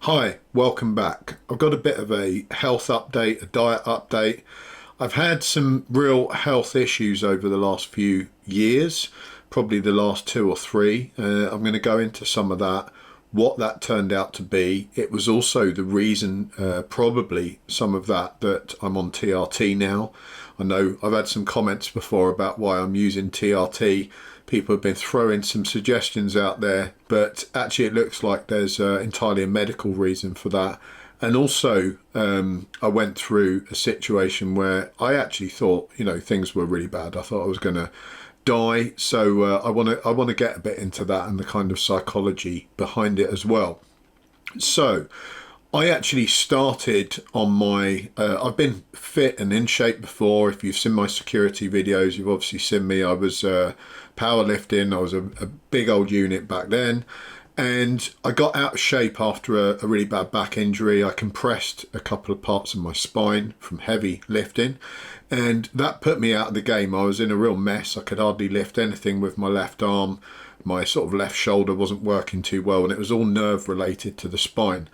Hi, welcome back. I've got a bit of a health update, a diet update. I've had some real health issues over the last few years, probably the last two or three. I'm going to go into some of that, what that turned out to be. It was also the reason, probably some of that I'm on TRT now. I know I've had some comments before about why I'm using TRT. People have been throwing some suggestions out there, but actually it looks like there's entirely a medical reason for that. And also, I went through a situation where I actually thought, things were really bad. I thought I was going to die. So I want to get a bit into that and the kind of psychology behind it as well. So I actually started on my, I've been fit and in shape before. If you've seen my security videos, you've obviously seen me. I was powerlifting. I was a big old unit back then. And I got out of shape after a really bad back injury. I compressed a couple of parts of my spine from heavy lifting. And that put me out of the game. I was in a real mess. I could hardly lift anything with my left arm. My sort of left shoulder wasn't working too well. And it was all nerve related to the spine.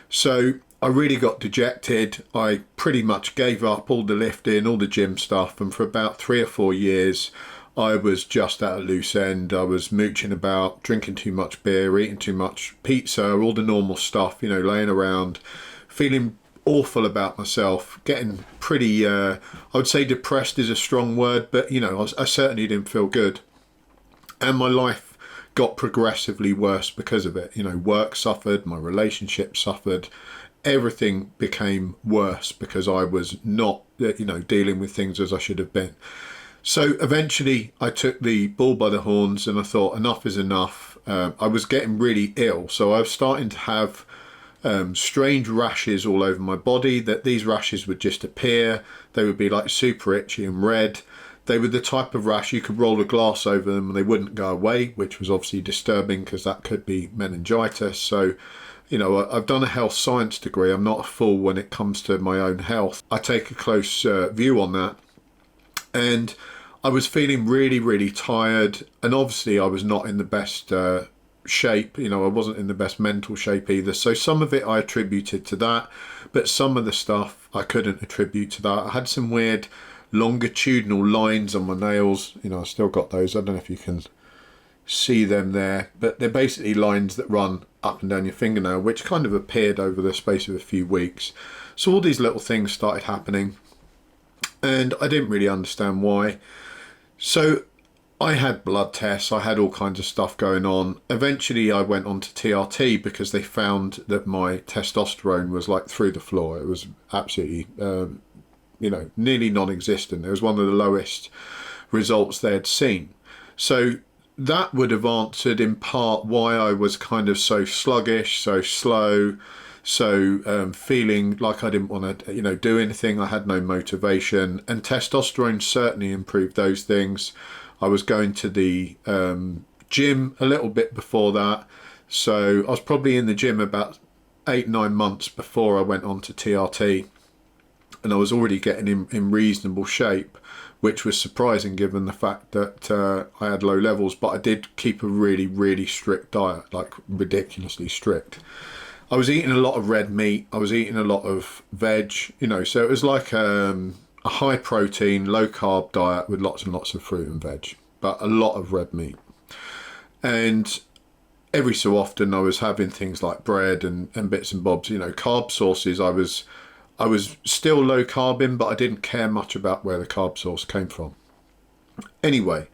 So I really got dejected. I pretty much gave up all the lifting, all the gym stuff. And for about 3 or 4 years, I was just at a loose end. I was mooching about, drinking too much beer, eating too much pizza, all the normal stuff, laying around, feeling awful about myself, getting pretty, I would say depressed is a strong word, but, I certainly didn't feel good. And my life got progressively worse because of it. Work suffered, my relationship suffered, everything became worse because I was not, dealing with things as I should have been. So eventually I took the bull by the horns and I thought enough is enough. I was getting really ill. So I was starting to have strange rashes all over my body, that these rashes would just appear. They would be like super itchy and red. They were the type of rash you could roll a glass over them and they wouldn't go away, which was obviously disturbing because that could be meningitis. So, I've done a health science degree. I'm not a fool when it comes to my own health. I take a close view on that. And I was feeling really, really tired. And obviously I was not in the best shape. I wasn't in the best mental shape either. So some of it I attributed to that, but some of the stuff I couldn't attribute to that. I had some weird longitudinal lines on my nails. I still got those. I don't know if you can see them there, but they're basically lines that run up and down your fingernail, which kind of appeared over the space of a few weeks. So all these little things started happening. And I didn't really understand why. So I had blood tests, I had all kinds of stuff going on. Eventually I went on to TRT because they found that my testosterone was like through the floor. It was absolutely, nearly non-existent. It was one of the lowest results they had seen. So that would have answered in part why I was kind of so sluggish, so slow, so feeling like I didn't want to, do anything. I had no motivation, and testosterone certainly improved those things. I was going to the gym a little bit before that, so I was probably in the gym about 8-9 months before I went on to TRT, and I was already getting in reasonable shape, which was surprising given the fact that I had low levels. But I did keep a really, really strict diet, like ridiculously strict. I was eating a lot of red meat. I was eating a lot of veg, so it was like a high protein, low carb diet with lots and lots of fruit and veg, but a lot of red meat. And every so often I was having things like bread and bits and bobs, carb sources. I was still low carb in, but I didn't care much about where the carb source came from. Anyway,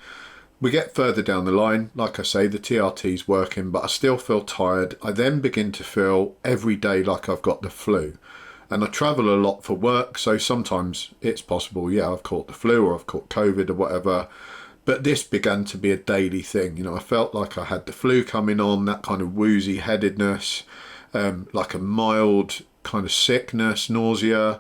we get further down the line. Like I say, the TRT's working, but I still feel tired. I then begin to feel every day like I've got the flu. And I travel a lot for work, so sometimes it's possible, I've caught the flu or I've caught COVID or whatever. But this began to be a daily thing. I felt like I had the flu coming on, that kind of woozy headedness, like a mild kind of sickness, nausea.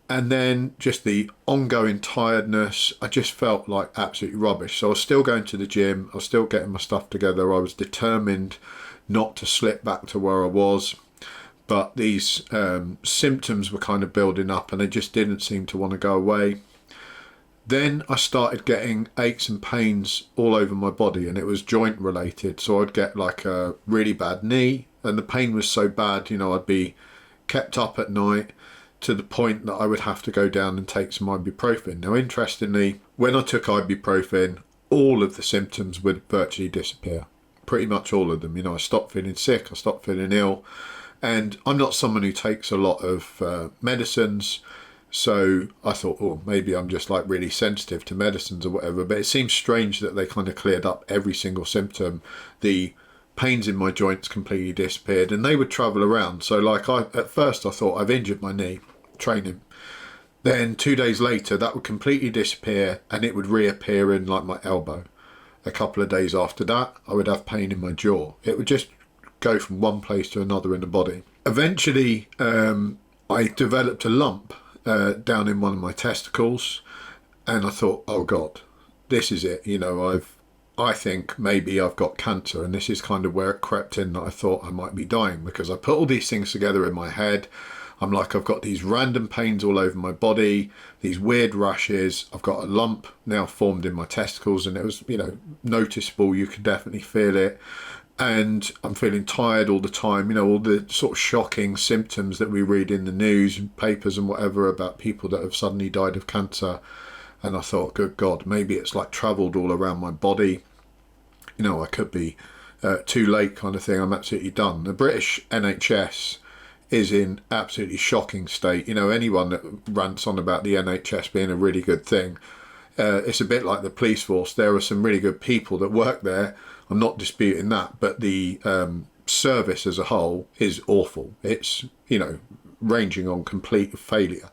And then just the ongoing tiredness. I just felt like absolutely rubbish. So I was still going to the gym. I was still getting my stuff together. I was determined not to slip back to where I was. But these symptoms were kind of building up and they just didn't seem to want to go away. Then I started getting aches and pains all over my body, and it was joint related. So I'd get like a really bad knee, and the pain was so bad, I'd be kept up at night to the point that I would have to go down and take some ibuprofen. Now, interestingly, when I took ibuprofen, all of the symptoms would virtually disappear. Pretty much all of them. I stopped feeling sick, I stopped feeling ill, and I'm not someone who takes a lot of medicines. So I thought, oh, maybe I'm just like really sensitive to medicines or whatever. But it seems strange that they kind of cleared up every single symptom. The pains in my joints completely disappeared, and they would travel around. So like at first I thought I've injured my knee training. Then 2 days later that would completely disappear and it would reappear in like my elbow. A couple of days after that I would have pain in my jaw. It would just go from one place to another in the body. Eventually I developed a lump down in one of my testicles, and I thought, oh God, this is it. I think maybe I've got cancer, and this is kind of where it crept in that I thought I might be dying, because I put all these things together in my head. I'm like, I've got these random pains all over my body, these weird rashes. I've got a lump now formed in my testicles, and it was, noticeable. You could definitely feel it. And I'm feeling tired all the time, all the sort of shocking symptoms that we read in the news and papers and whatever about people that have suddenly died of cancer. And I thought, good God, maybe it's like travelled all around my body. I could be too late kind of thing. I'm absolutely done. The British NHS is in absolutely shocking state. Anyone that rants on about the NHS being a really good thing, it's a bit like the police force. There are some really good people that work there. I'm not disputing that, but the service as a whole is awful. It's, ranging on complete failure.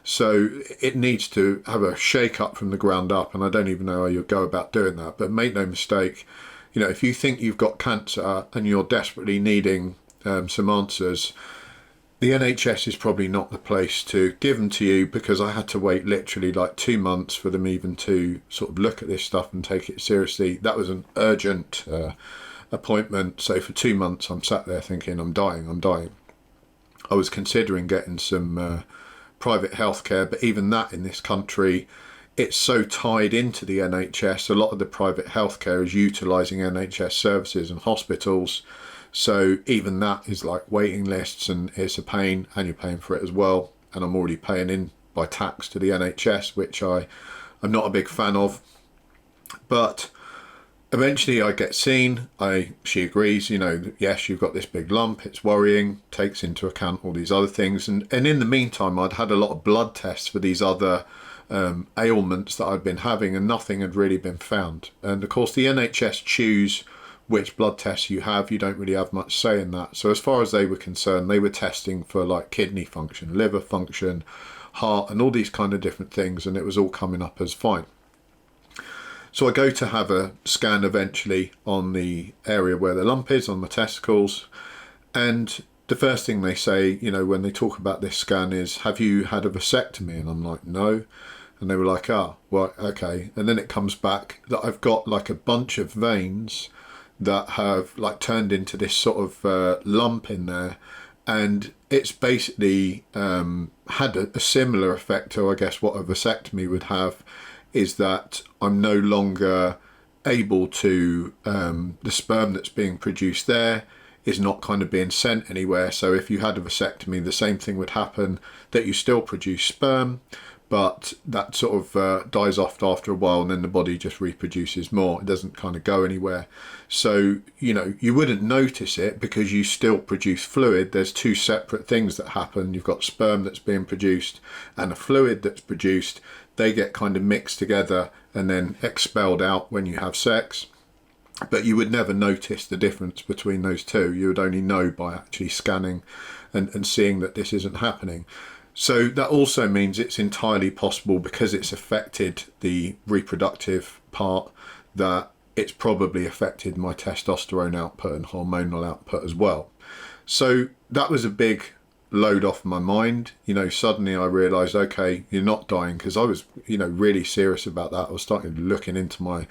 So it needs to have a shake up from the ground up, and I don't even know how you'll go about doing that. But make no mistake, if you think you've got cancer and you're desperately needing some answers, the NHS is probably not the place to give them to you, because I had to wait literally like 2 months for them even to sort of look at this stuff and take it seriously. That was an urgent appointment. So for 2 months I'm sat there thinking, I'm dying. I was considering getting some private healthcare, but even that in this country, it's so tied into the NHS. A lot of the private healthcare is utilising NHS services and hospitals. So even that is like waiting lists, and it's a pain, and you're paying for it as well. And I'm already paying in by tax to the NHS, which I'm not a big fan of. But eventually I get seen. She agrees, yes, you've got this big lump, it's worrying, takes into account all these other things. And in the meantime, I'd had a lot of blood tests for these other ailments that I'd been having, and nothing had really been found. And of course the NHS choose which blood tests you have. You don't really have much say in that. So as far as they were concerned, they were testing for like kidney function, liver function, heart, and all these kind of different things, and it was all coming up as fine. So I go to have a scan eventually on the area where the lump is, on my testicles, and the first thing they say, when they talk about this scan is, have you had a vasectomy? And I'm like, no. And they were like, well, okay. And then it comes back that I've got like a bunch of veins that have like turned into this sort of lump in there, and it's basically had a similar effect to, I guess, what a vasectomy would have, is that I'm no longer able to, the sperm that's being produced there is not kind of being sent anywhere. So if you had a vasectomy, the same thing would happen, that you still produce sperm, but that sort of dies off after a while, and then the body just reproduces more. It doesn't kind of go anywhere. So, you wouldn't notice it because you still produce fluid. There's two separate things that happen. You've got sperm that's being produced and a fluid that's produced. They get kind of mixed together and then expelled out when you have sex. But you would never notice the difference between those two. You would only know by actually scanning and seeing that this isn't happening. So that also means it's entirely possible, because it's affected the reproductive part, that it's probably affected my testosterone output and hormonal output as well. So that was a big load off my mind. Suddenly I realised, okay, you're not dying, because I was, really serious about that. I was starting looking into my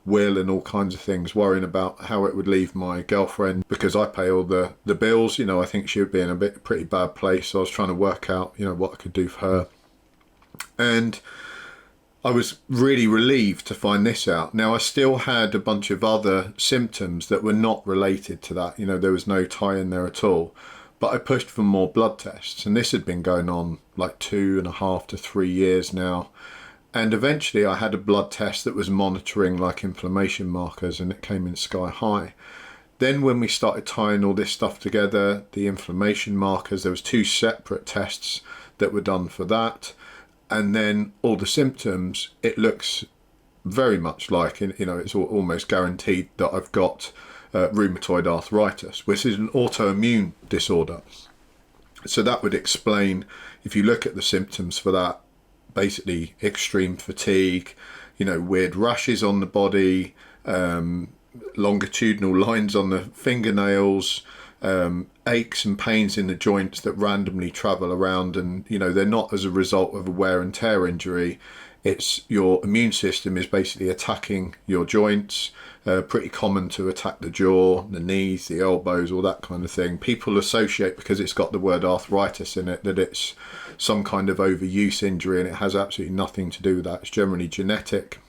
will and all kinds of things, worrying about how it would leave my girlfriend, because I pay all the bills. I think she would be in a pretty bad place. So I was trying to work out, what I could do for her. And I was really relieved to find this out. Now, I still had a bunch of other symptoms that were not related to that. You know, there was no tie in there at all. But I pushed for more blood tests, and this had been going on like 2.5 to 3 years now. And eventually I had a blood test that was monitoring like inflammation markers, and it came in sky high. Then when we started tying all this stuff together, the inflammation markers, there was 2 separate tests that were done for that. And then all the symptoms, it looks very much like, you know, it's almost guaranteed that I've got rheumatoid arthritis, which is an autoimmune disorder. So that would explain, if you look at the symptoms for that, basically extreme fatigue, you know, weird rashes on the body, longitudinal lines on the fingernails, aches and pains in the joints that randomly travel around, and you know, they're not as a result of a wear and tear injury. It's your immune system is basically attacking your joints. Pretty common to attack the jaw, the knees, the elbows, all that kind of thing. People associate, because it's got the word arthritis in it, that it's some kind of overuse injury, and it has absolutely nothing to do with that. It's generally genetic.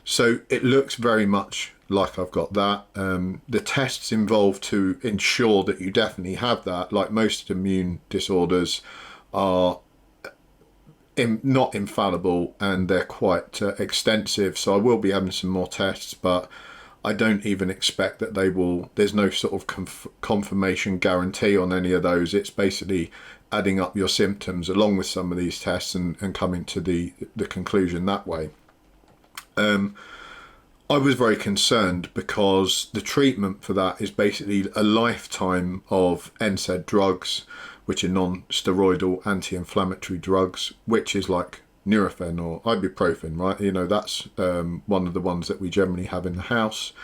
So it looks very much like I've got that. The tests involved to ensure that you definitely have that, like most immune disorders, are not infallible, and they're quite extensive. So I will be having some more tests, but I don't even expect that they will. There's no sort of confirmation guarantee on any of those. It's basically adding up your symptoms along with some of these tests and coming to the conclusion that way. I was very concerned because the treatment for that is basically a lifetime of NSAID drugs, which are non-steroidal anti-inflammatory drugs, which is like Nurofen or ibuprofen, right? You know, that's one of the ones that we generally have in the house.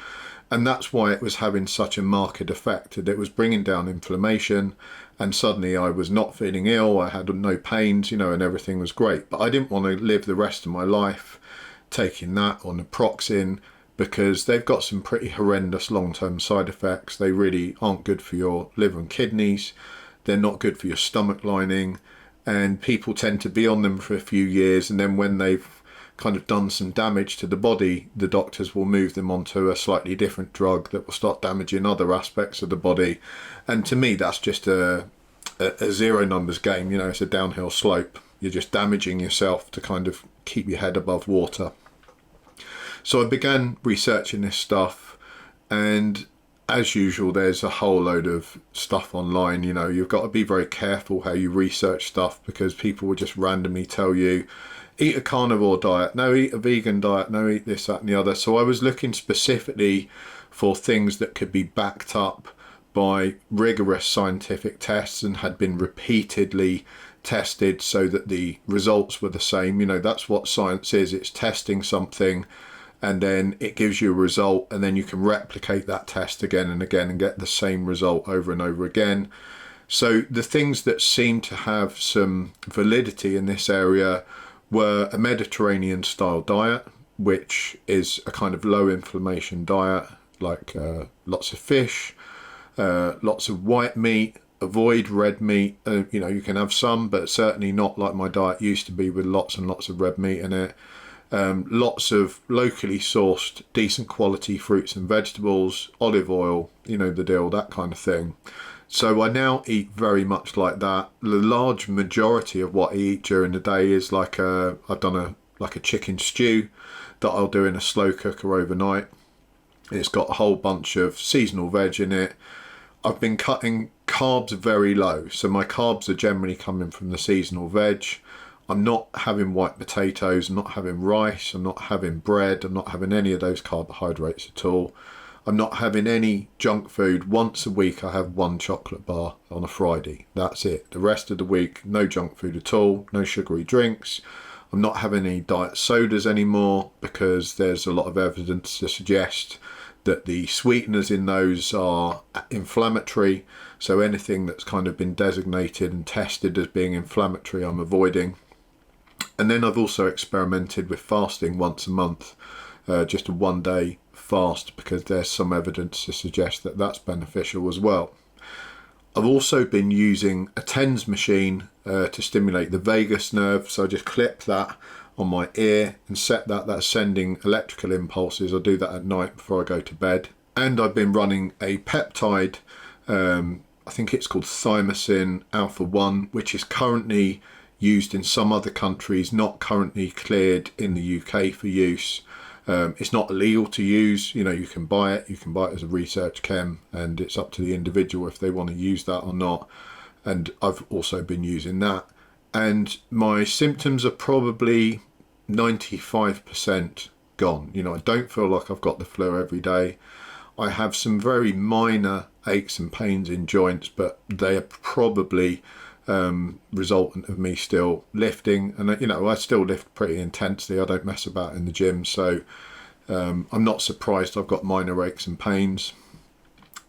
And that's why it was having such a marked effect. It was bringing down inflammation, and suddenly I was not feeling ill. I had no pains, you know, and everything was great. But I didn't want to live the rest of my life taking that or naproxen, because they've got some pretty horrendous long-term side effects. They really aren't good for your liver and kidneys. They're not good for your stomach lining. And people tend to be on them for a few years, and then when they've kind of done some damage to the body, the doctors will move them onto a slightly different drug that will start damaging other aspects of the body. And to me, that's just a zero numbers game. You know, it's a downhill slope. You're just damaging yourself to kind of keep your head above water. So I began researching this stuff, and as usual, there's a whole load of stuff online. You know, you've got to be very careful how you research stuff, because people will just randomly tell you, eat a carnivore diet, no, eat a vegan diet, no, eat this, that and the other. So I was looking specifically for things that could be backed up by rigorous scientific tests and had been repeatedly tested so that the results were the same. You know, that's what science is. It's testing something, and then it gives you a result, and then you can replicate that test again and again and get the same result over and over again. So the things that seem to have some validity in this area were a Mediterranean style diet, which is a kind of low inflammation diet, like lots of fish, lots of white meat, avoid red meat. You know, you can have some, but certainly not like my diet used to be with lots and lots of red meat in it. Lots of locally sourced, decent quality fruits and vegetables, olive oil, you know the deal, that kind of thing. So I now eat very much like that. The large majority of what I eat during the day is like I've done a chicken stew that I'll do in a slow cooker overnight. It's got a whole bunch of seasonal veg in it. I've been cutting carbs very low, so my carbs are generally coming from the seasonal veg. I'm not having white potatoes, I'm not having rice, I'm not having bread, I'm not having any of those carbohydrates at all. I'm not having any junk food. Once a week I have one chocolate bar on a Friday. That's it. The rest of the week, no junk food at all, no sugary drinks. I'm not having any diet sodas anymore, because there's a lot of evidence to suggest that the sweeteners in those are inflammatory. So anything that's kind of been designated and tested as being inflammatory, I'm avoiding. And then I've also experimented with fasting once a month, just a 1 day fast, because there's some evidence to suggest that that's beneficial as well. I've also been using a TENS machine to stimulate the vagus nerve. So I just clip that on my ear and set that. That's sending electrical impulses. I do that at night before I go to bed. And I've been running a peptide, I think it's called thymosin alpha 1, which is currently used in some other countries, not currently cleared in the UK for use. It's not illegal to use, you can buy it. You can buy it as a research chem, and it's up to the individual if they want to use that or not. And I've also been using that. And my symptoms are probably 95% gone. I don't feel like I've got the flu every day. I have some very minor aches and pains in joints, but they are probably resultant of me still lifting. And I still lift pretty intensely. I don't mess about in the gym, so I'm not surprised I've got minor aches and pains.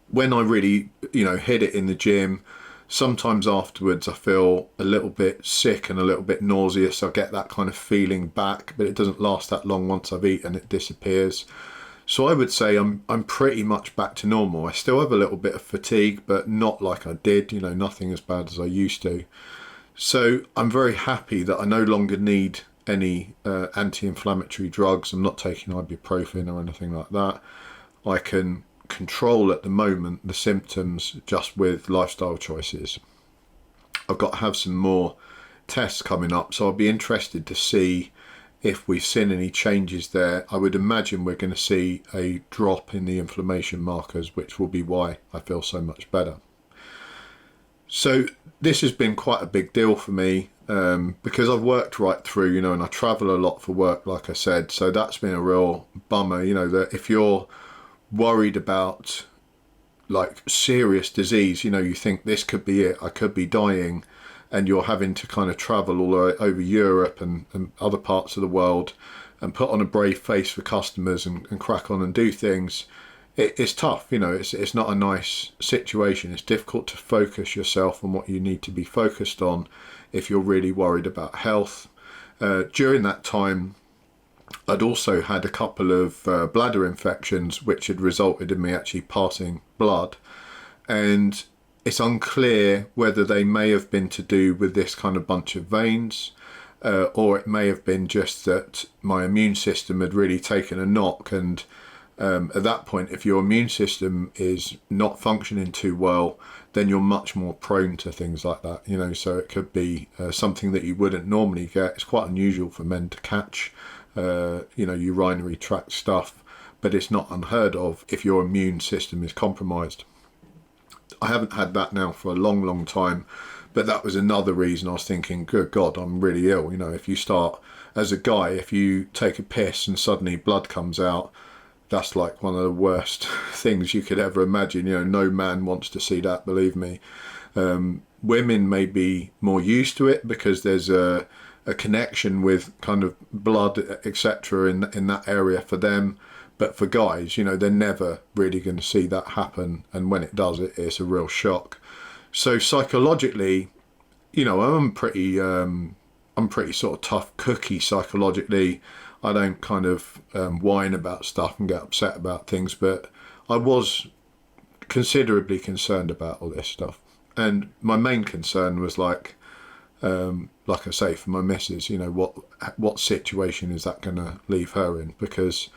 When I really hit it in the gym, sometimes afterwards I feel a little bit sick and a little bit nauseous. I get that kind of feeling back, but it doesn't last that long. Once I've eaten, it disappears. So I would say I'm pretty much back to normal. I still have a little bit of fatigue, but not like I did, nothing as bad as I used to. So I'm very happy that I no longer need any anti-inflammatory drugs. I'm not taking ibuprofen or anything like that. I can control at the moment the symptoms just with lifestyle choices. I've got to have some more tests coming up, so I'll be interested to see if we've seen any changes there. I would imagine we're going to see a drop in the inflammation markers, which will be why I feel so much better. So this has been quite a big deal for me because I've worked right through, and I travel a lot for work, like I said. So that's been a real bummer, that if you're worried about like serious disease, you think this could be it, I could be dying, and you're having to kind of travel all over Europe and other parts of the world and put on a brave face for customers and crack on and do things. It's tough, it's not a nice situation. It's difficult to focus yourself on what you need to be focused on if you're really worried about health. During that time, I'd also had a couple of bladder infections which had resulted in me actually passing blood, and it's unclear whether they may have been to do with this kind of bunch of veins, or it may have been just that my immune system had really taken a knock. And at that point, if your immune system is not functioning too well, then you're much more prone to things like that. So it could be something that you wouldn't normally get. It's quite unusual for men to catch, urinary tract stuff, but it's not unheard of if your immune system is compromised. I haven't had that now for a long, long time, but that was another reason I was thinking, good God, I'm really ill. If you start, as a guy, if you take a piss and suddenly blood comes out, that's like one of the worst things you could ever imagine. No man wants to see that, believe me. Women may be more used to it because there's a connection with kind of blood, etc. in that area for them. But for guys, they're never really going to see that happen. And when it does, it's a real shock. So psychologically, I'm pretty sort of tough cookie psychologically. I don't kind of whine about stuff and get upset about things, but I was considerably concerned about all this stuff. And my main concern was like I say, for my missus, what situation is that going to leave her in? Because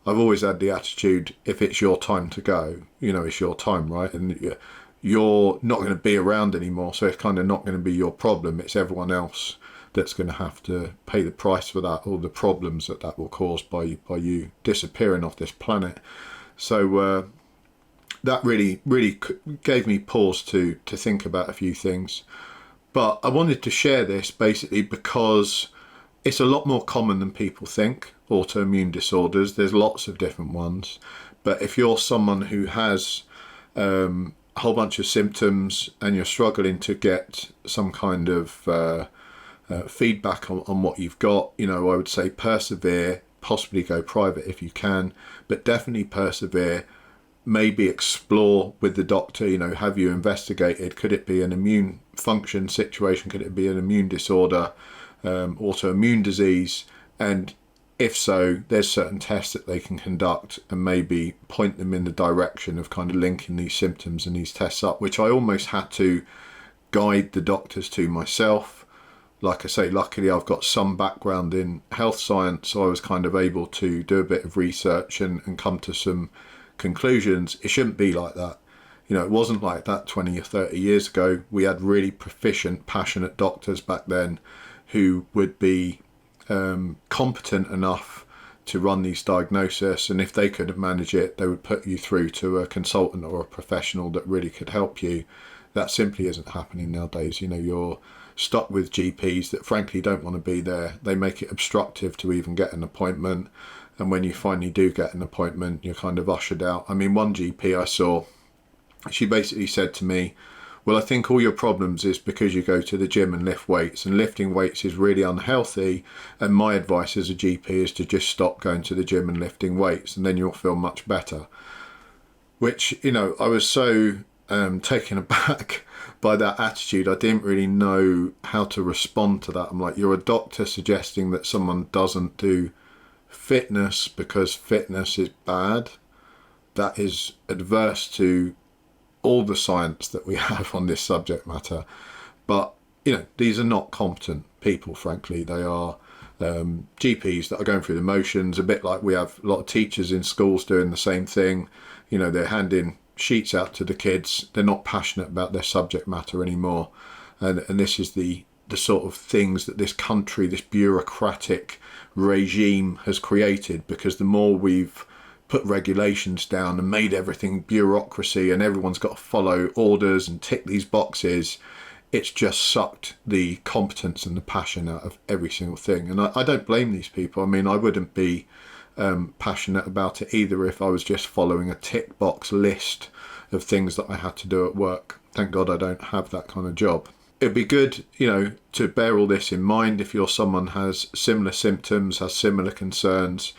I've always had the attitude, if it's your time to go, it's your time, right? And you're not going to be around anymore, so it's kind of not going to be your problem. It's everyone else that's going to have to pay the price for that, all the problems that will cause by you disappearing off this planet. So that really gave me pause to think about a few things. But I wanted to share this basically because it's a lot more common than people think, autoimmune disorders. There's lots of different ones. But if you're someone who has a whole bunch of symptoms and you're struggling to get some kind of feedback on what you've got, I would say persevere, possibly go private if you can, but definitely persevere. Maybe explore with the doctor, have you investigated? Could it be an immune function situation? Could it be an immune disorder, autoimmune disease? And if so, there's certain tests that they can conduct and maybe point them in the direction of kind of linking these symptoms and these tests up, which I almost had to guide the doctors to myself. like I say, luckily I've got some background in health science, so I was kind of able to do a bit of research and come to some conclusions. It shouldn't be like that. You know, it wasn't like that 20 or 30 years ago. We had really proficient, passionate doctors back then who would be competent enough to run these diagnoses, and if they could manage it, they would put you through to a consultant or a professional that really could help you. That simply isn't happening nowadays. You know, you're stuck with GPs that frankly don't want to be there. They make it obstructive to even get an appointment, and when you finally do get an appointment, you're kind of ushered out. I mean, one GP I saw, she basically said to me, well, I think all your problems is because you go to the gym and lift weights, and lifting weights is really unhealthy, and my advice as a GP is to just stop going to the gym and lifting weights, and then you'll feel much better. Which, you know, I was so taken aback by that attitude. I didn't really know how to respond to that. I'm like, you're a doctor suggesting that someone doesn't do fitness because fitness is bad? That is adverse to all the science that we have on this subject matter. But, you know, these are not competent people, frankly. They are GPs that are going through the motions, a bit like we have a lot of teachers in schools doing the same thing. You know, they're handing sheets out to the kids. They're not passionate about their subject matter anymore. And this is the sort of things that this country, this bureaucratic regime has created, because the more we've put regulations down and made everything bureaucracy and everyone's got to follow orders and tick these boxes, it's just sucked the competence and the passion out of every single thing. And I don't blame these people. I mean, I wouldn't be passionate about it either if I was just following a tick box list of things that I had to do at work. Thank God I don't have that kind of job. It'd be good, you know, to bear all this in mind. If you're someone who has similar symptoms, has similar concerns,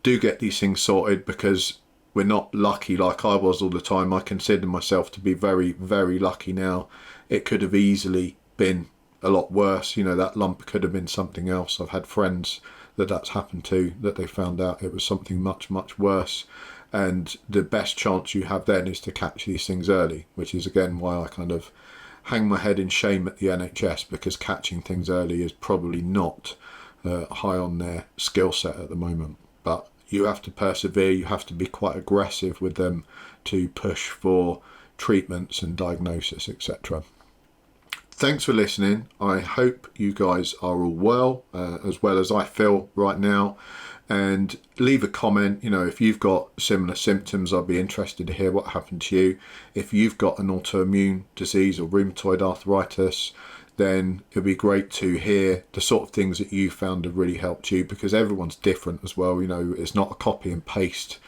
do get these things sorted, because we're not lucky like I was all the time. I consider myself to be very, very lucky now. It could have easily been a lot worse. You know, that lump could have been something else. I've had friends that that's happened to, that they found out it was something much, much worse. And the best chance you have then is to catch these things early, which is again why I kind of hang my head in shame at the NHS, because catching things early is probably not high on their skill set at the moment. But you have to persevere, you have to be quite aggressive with them to push for treatments and diagnosis, etc. Thanks for listening. I hope you guys are all well as I feel right now. And leave a comment. You know, if you've got similar symptoms, I'd be interested to hear what happened to you. If you've got an autoimmune disease or rheumatoid arthritis, then it'd be great to hear the sort of things that you found have really helped you, because everyone's different as well. You know, it's not a copy and paste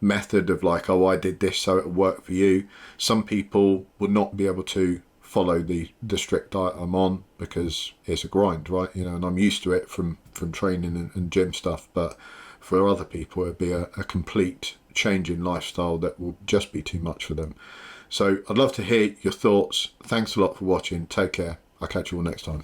method of like, oh, I did this so it'll work for you. Some people would not be able to follow the strict diet I'm on, because it's a grind, right? You know, and I'm used to it from training and gym stuff. But for other people, it'd be a complete change in lifestyle that will just be too much for them. So I'd love to hear your thoughts. Thanks a lot for watching. Take care. I'll catch you all next time.